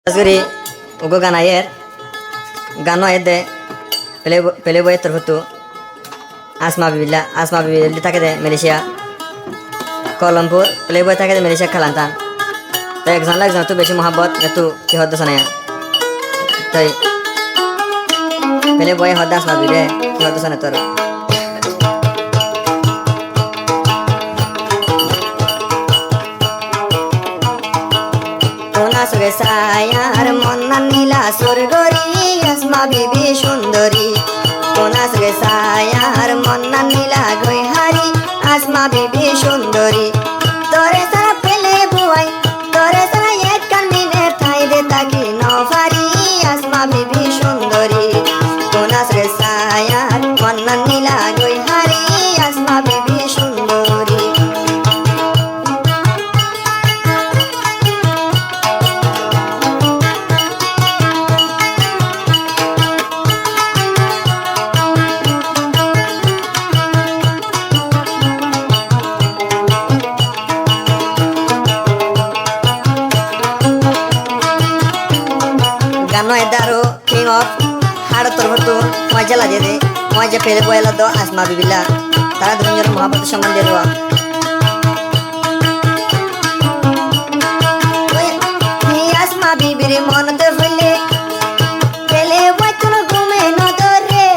Asgari ugo gana yer gano ayde pele boy terhutu asma bibila take de Malaysia Kuala pele boy take de Malaysia Kelantan tai ekজন tu beshi mohabbat itu ki hodda sanaya tai pele boy hodda asma bibile ki hodda sanator সুরে সায়ার মন্না নীলা সুরগরি আসমা বিবি সুন্দরী কোনা সুরে সায়ার মন্না নীলা গৈহারি আসমা বিবি সুন্দরী তোরে সারা পেলে বুয়াই তোরে সারা এক কান মিনে ঠাই দে তাকি নফারি আসমা বিবি সুন্দরী কোনা সুরে সায়ার মন্না নীলা গৈহারি আসমা বিবি সুন্দরী Gano edaro king of hard terhutu wajah lah jadi wajah pele boy lah do asma bibila tara dunia muhabbat saman dia doa ni asma bibiri mon te fulle pele boy tuno gume no dore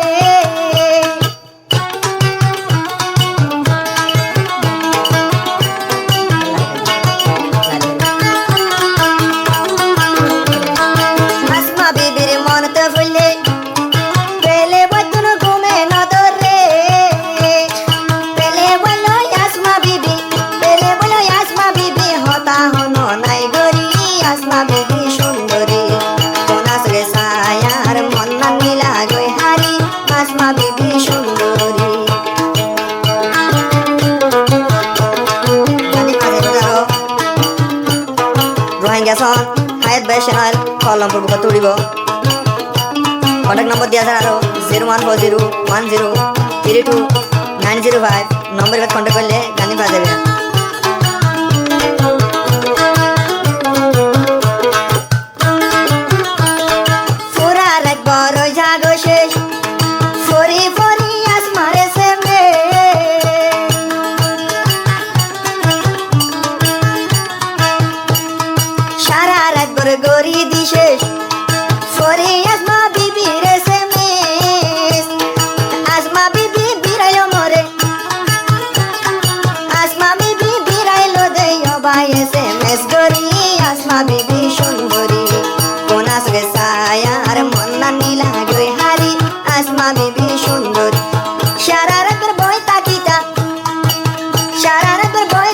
Hayat Bay Channel Kuala Lumpur buka tulibo kontak nomor dia ada 0140103295 nomor kat kontak করলে গানি পাওয়া যাবে পুরা রাত বড় জাগো শেষ ফরি ফরি আসমারে সেমে সারা রাত বড় গরি দিশেষ ফরি আসমা বিবি রে সেমিস আসমা বিবি বিরাইলো মরে আসমা বিবি বিরাইলো দেয় বাই এসএমএস গরি আসমা বিবি সুন্দরী কোনা সুরে সায়ার মন্না নীলা গৈহারি আসমা বিবি সুন্দরী সারা রাতের বই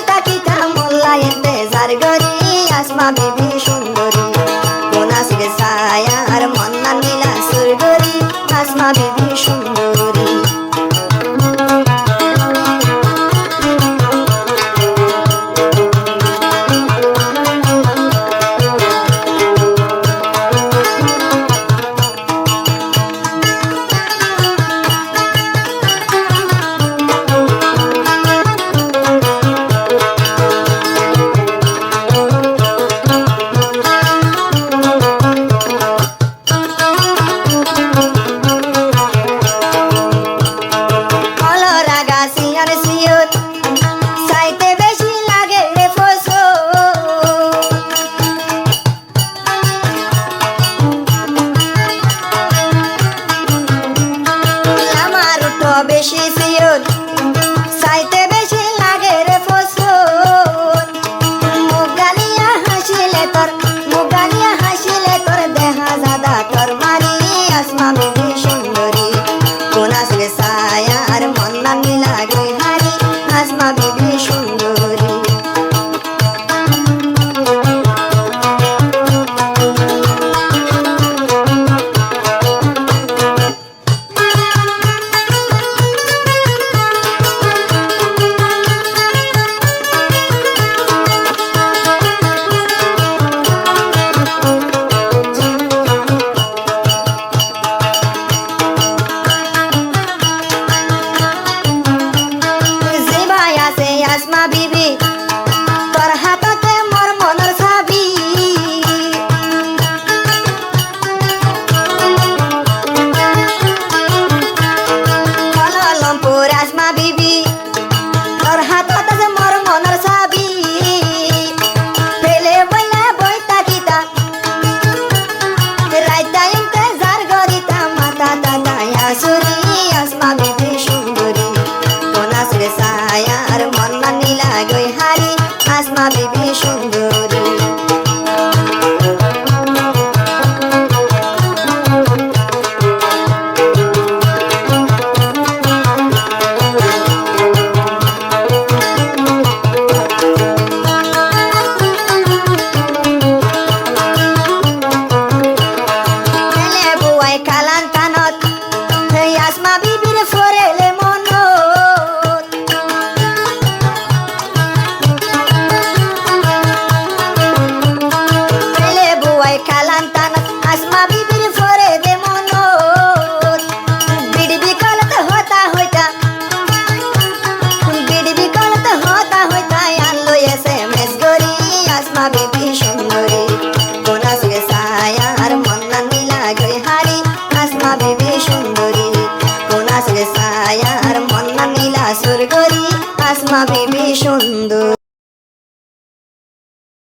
তাকিতা মোল্লা ইন্তেজার গরি আসমা বিবি সুন্দরী কোনা সুরে সায়ার মন্না নীলা সুরগরি আসমা বিবি সুন্দরী সুন্দরী কোন আসবে ছায়ার মন্না নীলা গৈহারি আসমা বিবি সুন্দরী কোন আসবে ছায়ার মন্না নীলা সুরগরি আসমা বিবি সুন্দর